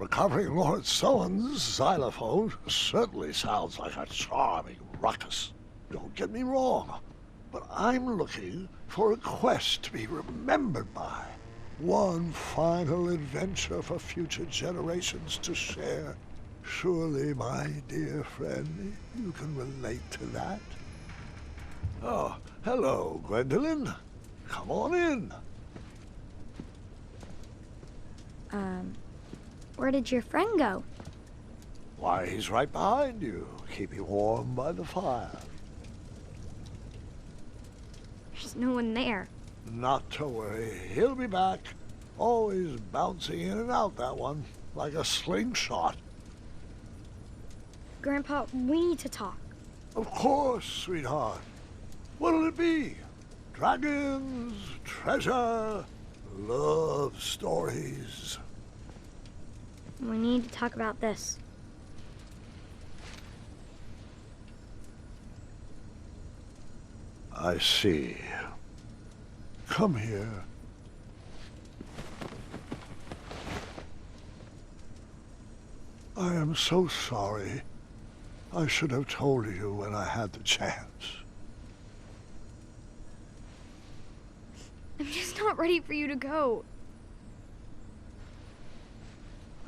Recovering Lord Sowen's xylophone certainly sounds like a charming ruckus. Don't get me wrong, but I'm looking for a quest to be remembered by. One final adventure for future generations to share. Surely, my dear friend, you can relate to that. Oh, hello, Gwendolyn. Come on in. Where did your friend go? Why, he's right behind you, keeping warm by the fire. There's no one there. Not to worry, he'll be back. Always bouncing in and out, that one, like a slingshot. Grandpa, we need to talk. Of course, sweetheart. What'll it be? Dragons, treasure, love stories. We need to talk about this. I see. Come here. I am so sorry. I should have told you when I had the chance. I'm just not ready for you to go.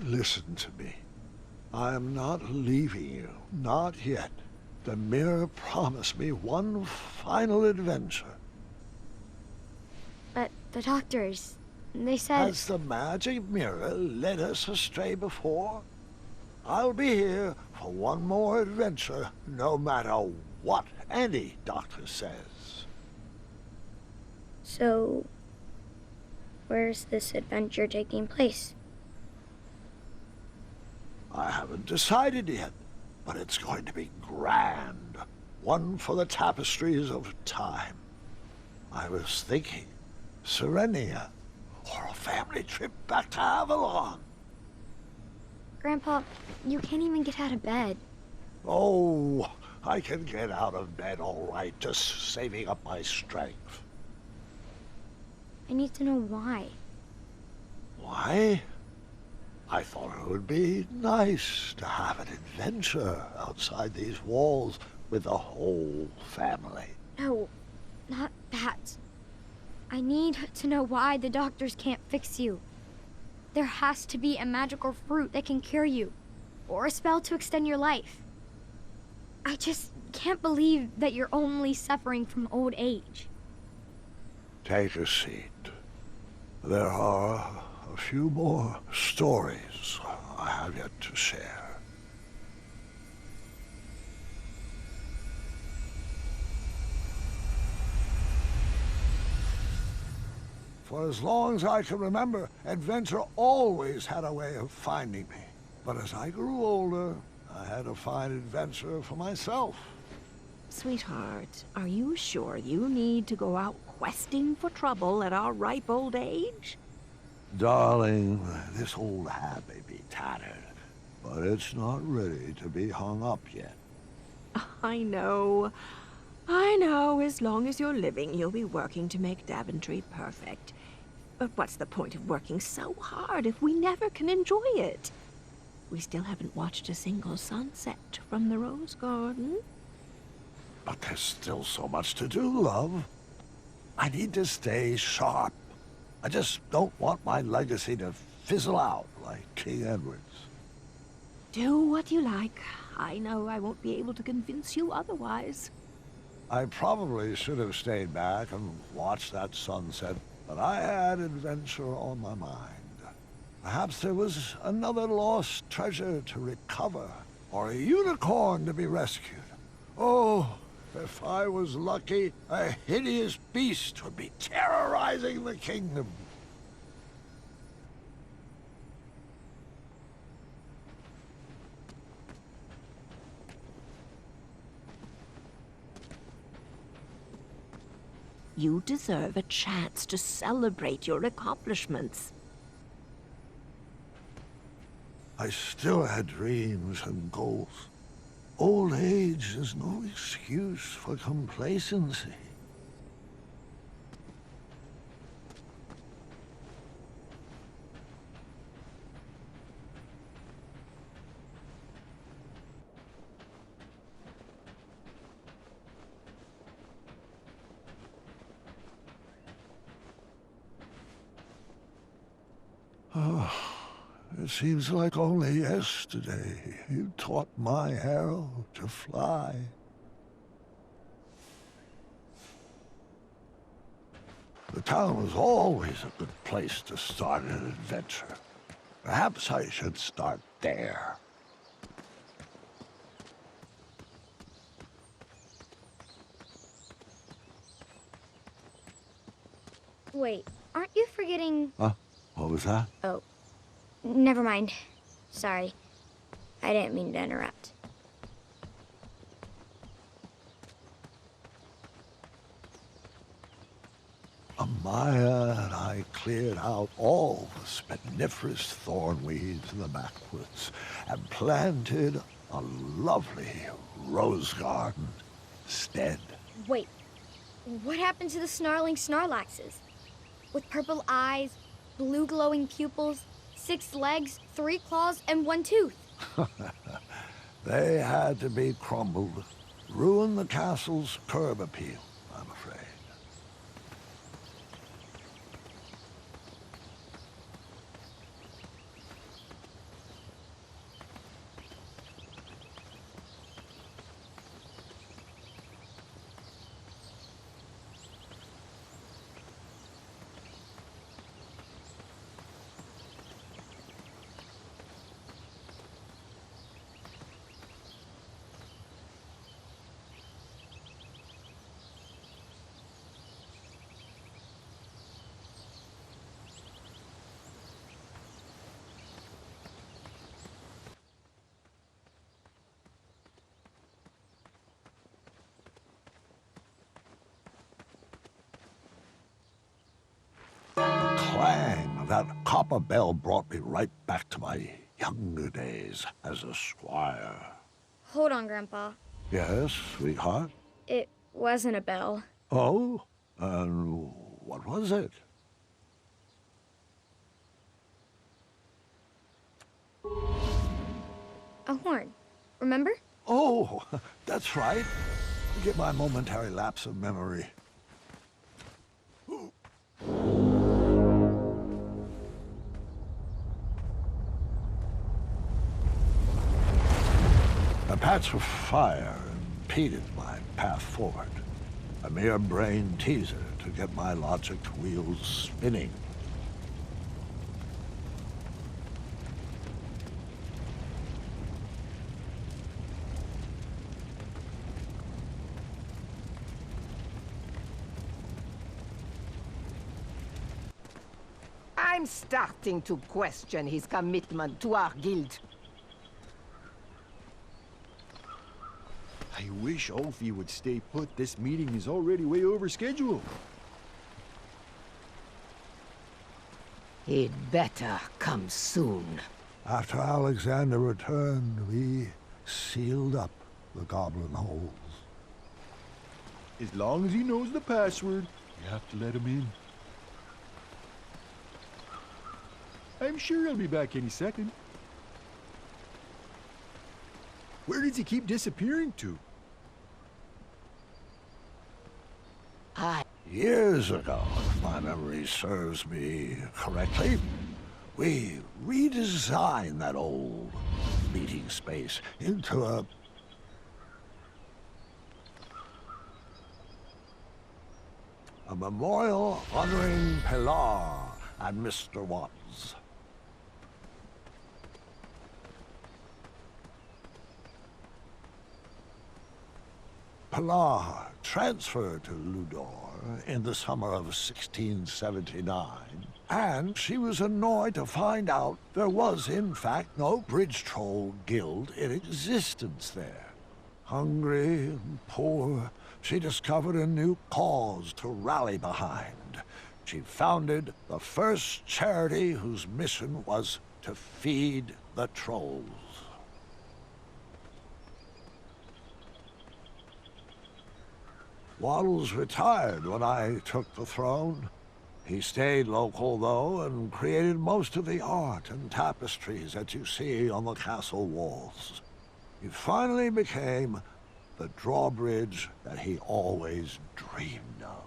Listen to me. I am not leaving you. Not yet. The mirror promised me one final adventure. But the doctors, they said... Has the magic mirror led us astray before? I'll be here for one more adventure, no matter what any doctor says. So, where's this adventure taking place? I haven't decided yet, but it's going to be grand. One for the tapestries of time. I was thinking Serenia, or a family trip back to Avalon. Grandpa, you can't even get out of bed. Oh, I can get out of bed all right, just saving up my strength. I need to know why. Why? I thought it would be nice to have an adventure outside these walls with the whole family. No, not that. I need to know why the doctors can't fix you. There has to be a magical fruit that can cure you, or a spell to extend your life. I just can't believe that you're only suffering from old age. Take a seat. There are a few more stories I have yet to share. For as long as I can remember, adventure always had a way of finding me. But as I grew older, I had to find adventure for myself. Sweetheart, are you sure you need to go out questing for trouble at our ripe old age? Darling, this old hat may be tattered, but it's not ready to be hung up yet. I know. I know. As long as you're living, you'll be working to make Daventry perfect. But what's the point of working so hard if we never can enjoy it? We still haven't watched a single sunset from the Rose Garden. But there's still so much to do, love. I need to stay sharp. I just don't want my legacy to fizzle out like King Edward's. Do what you like. I know I won't be able to convince you otherwise. I probably should have stayed back and watched that sunset, but I had adventure on my mind. Perhaps there was another lost treasure to recover, or a unicorn to be rescued. Oh, if I was lucky, a hideous beast would be terrorizing the kingdom. You deserve a chance to celebrate your accomplishments. I still had dreams and goals. Old age is no excuse for complacency. It seems like only yesterday you taught my arrow to fly. The town was always a good place to start an adventure. Perhaps I should start there. Wait, aren't you forgetting... Huh? What was that? Oh, never mind. Sorry. I didn't mean to interrupt. Amaya and I cleared out all the spiniferous thornweeds in the backwoods and planted a lovely rose garden instead. Wait, what happened to the snarling Snarlaxes? With purple eyes, blue glowing pupils, 6 legs, 3 claws, and 1 tooth. They had to be crumbled. Ruined the castle's curb appeal, I'm afraid. Clang of that copper bell brought me right back to my younger days as a squire. Hold on, Grandpa. Yes, sweetheart? It wasn't a bell. Oh? And what was it? A horn. Remember? Oh, that's right. Get my momentary lapse of memory. A patch of fire impeded my path forward. A mere brain teaser to get my logic wheels spinning. I'm starting to question his commitment to our guild. I wish all of you would stay put. This meeting is already way over schedule. He'd better come soon. After Alexander returned, we sealed up the goblin holes. As long as he knows the password, you have to let him in. I'm sure he'll be back any second. Where does he keep disappearing to? Years ago, if my memory serves me correctly, we redesigned that old meeting space into a memorial honoring Pilar and Mr. Watts. Pilar transferred to Ludor in the summer of 1679, and she was annoyed to find out there was, in fact, no bridge troll guild in existence there. Hungry and poor, she discovered a new cause to rally behind. She founded the first charity whose mission was to feed the trolls. Waddles retired when I took the throne. He stayed local, though, and created most of the art and tapestries that you see on the castle walls. He finally became the drawbridge that he always dreamed of.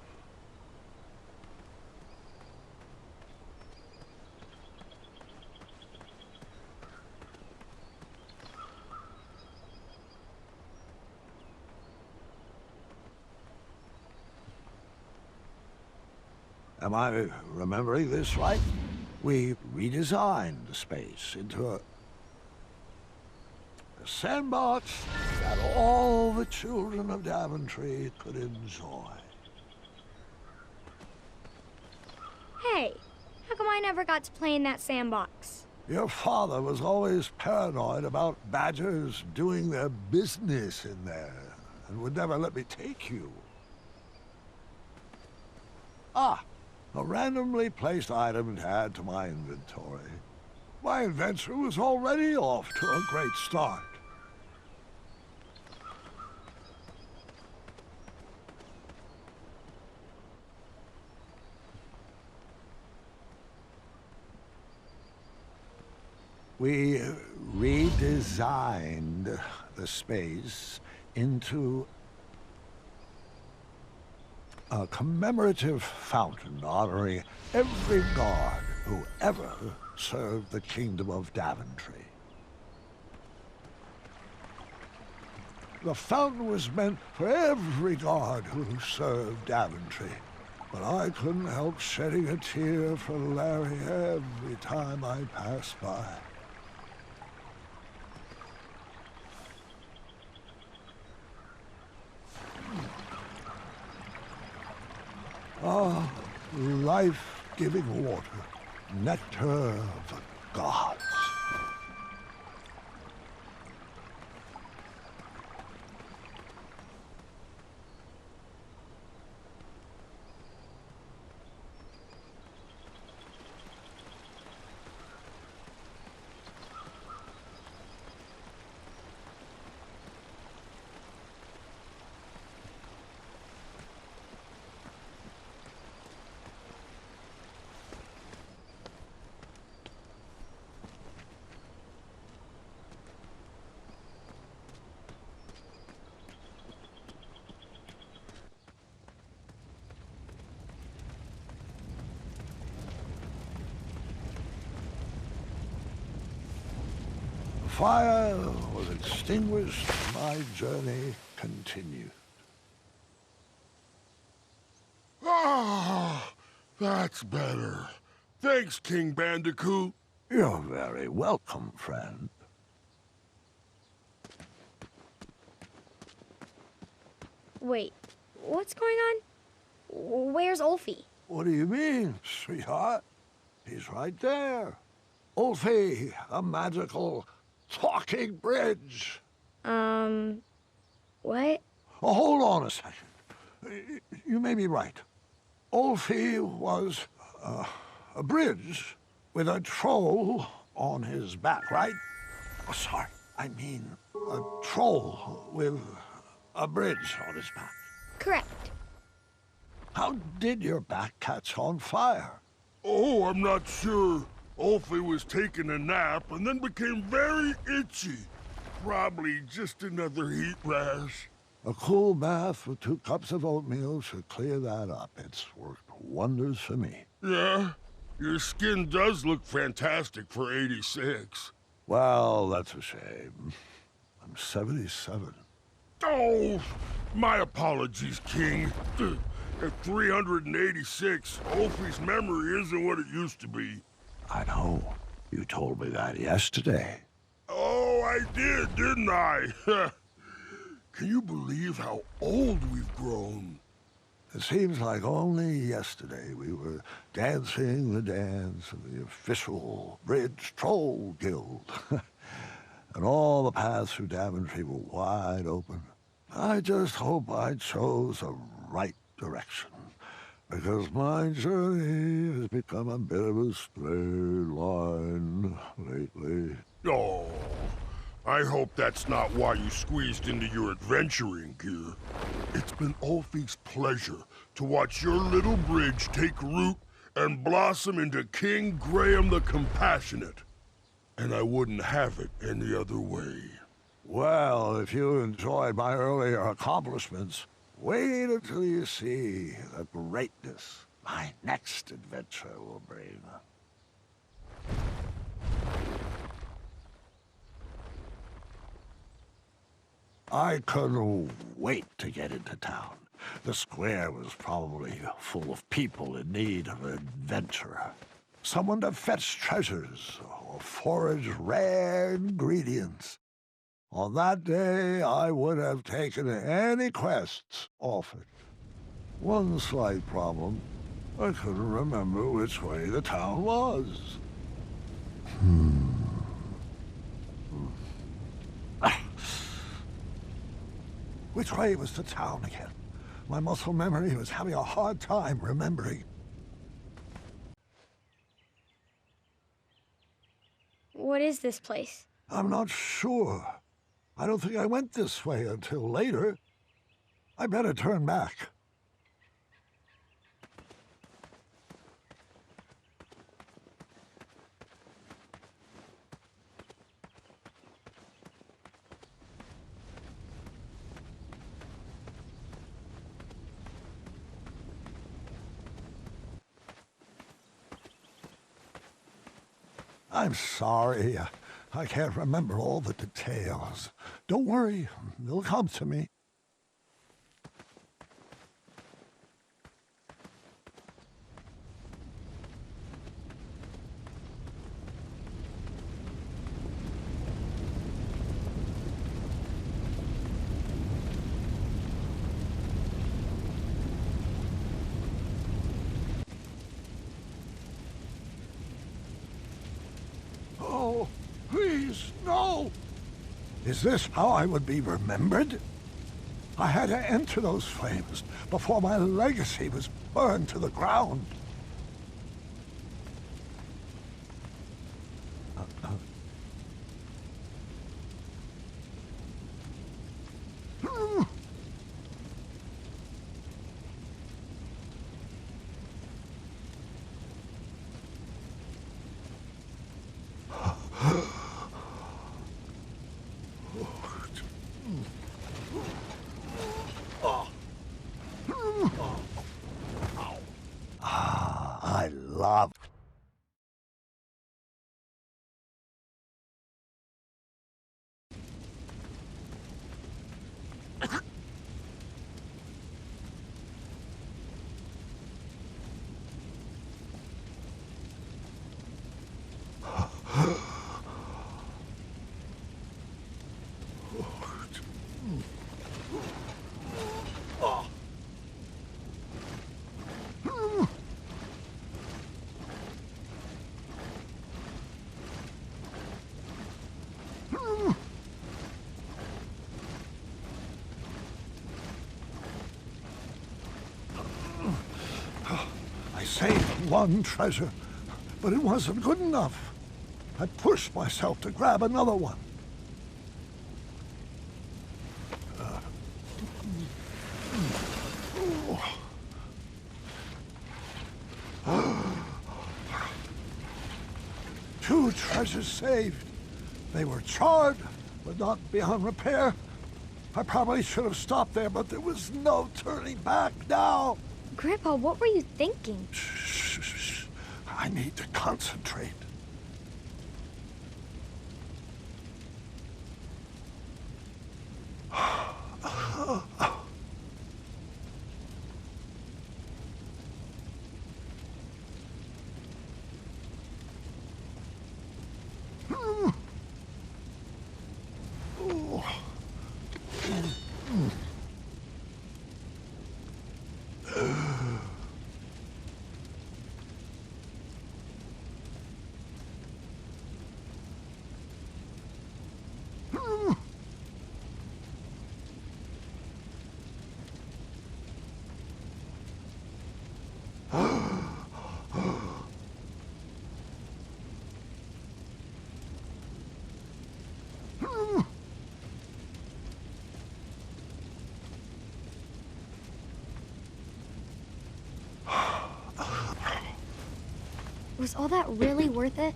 Am I remembering this right? We redesigned the space into a sandbox that all the children of Daventry could enjoy. Hey, how come I never got to play in that sandbox? Your father was always paranoid about badgers doing their business in there, and would never let me take you. Ah, a randomly placed item to add to my inventory. My adventure was already off to a great start. We redesigned the space into a commemorative fountain honoring every guard who ever served the Kingdom of Daventry. The fountain was meant for every guard who served Daventry, but I couldn't help shedding a tear for Larry every time I passed by. Ah, life-giving water, nectar of the gods. The fire was extinguished, and my journey continued. Ah, that's better. Thanks, King Bandicoot. You're very welcome, friend. Wait, what's going on? Where's Ulfie? What do you mean, sweetheart? He's right there. Ulfie, a magical talking bridge. What? Oh, hold on a second. You may be right. Ulfie was a bridge with a troll on his back, right? Oh, sorry. I mean a troll with a bridge on his back. Correct. How did your back catch on fire? Oh, I'm not sure. Ulfie was taking a nap and then became very itchy. Probably just another heat rash. A cool bath with 2 cups of oatmeal should clear that up. It's worked wonders for me. Yeah, your skin does look fantastic for 86. Well, that's a shame. I'm 77. Oh, my apologies, King. At 386, Ulfie's memory isn't what it used to be. I know. You told me that yesterday. Oh, I did, didn't I? Can you believe how old we've grown? It seems like only yesterday we were dancing the dance of the official Bridge Troll Guild. And all the paths through Daventry were wide open. I just hope I chose the right direction, because my journey has become a bit of a straight line lately. Oh, I hope that's not why you squeezed into your adventuring gear. It's been Ulfie's pleasure to watch your little bridge take root and blossom into King Graham the Compassionate. And I wouldn't have it any other way. Well, if you enjoyed my earlier accomplishments, wait until you see the greatness my next adventure will bring. I couldn't wait to get into town. The square was probably full of people in need of adventure. Someone to fetch treasures or forage rare ingredients. On that day, I would have taken any quests offered. One slight problem. I couldn't remember which way the town was. Which way was the town again? My muscle memory was having a hard time remembering. What is this place? I'm not sure. I don't think I went this way until later. I better turn back. I'm sorry. I can't remember all the details. Don't worry, they'll come to me. Oh, please, no! Is this how I would be remembered? I had to enter those flames before my legacy was burned to the ground. I love. I saved one treasure, but it wasn't good enough. I pushed myself to grab another one. Two treasures saved. They were charred, but not beyond repair. I probably should have stopped there, but there was no turning back now. Grandpa, what were you thinking? Shh. I need to concentrate. Was all that really worth it?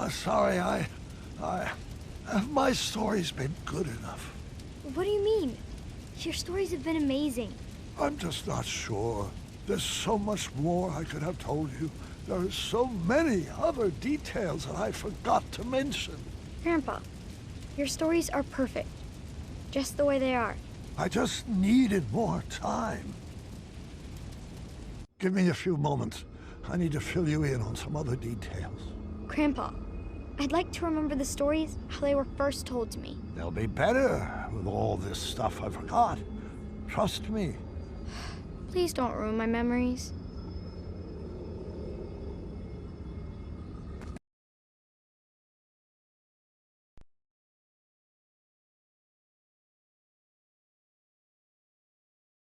Sorry, have my stories been good enough? What do you mean? Your stories have been amazing. I'm just not sure. There's so much more I could have told you. There are so many other details that I forgot to mention. Grandpa, your stories are perfect. Just the way they are. I just needed more time. Give me a few moments. I need to fill you in on some other details. Grandpa, I'd like to remember the stories how they were first told to me. They'll be better with all this stuff I forgot. Trust me. Please don't ruin my memories.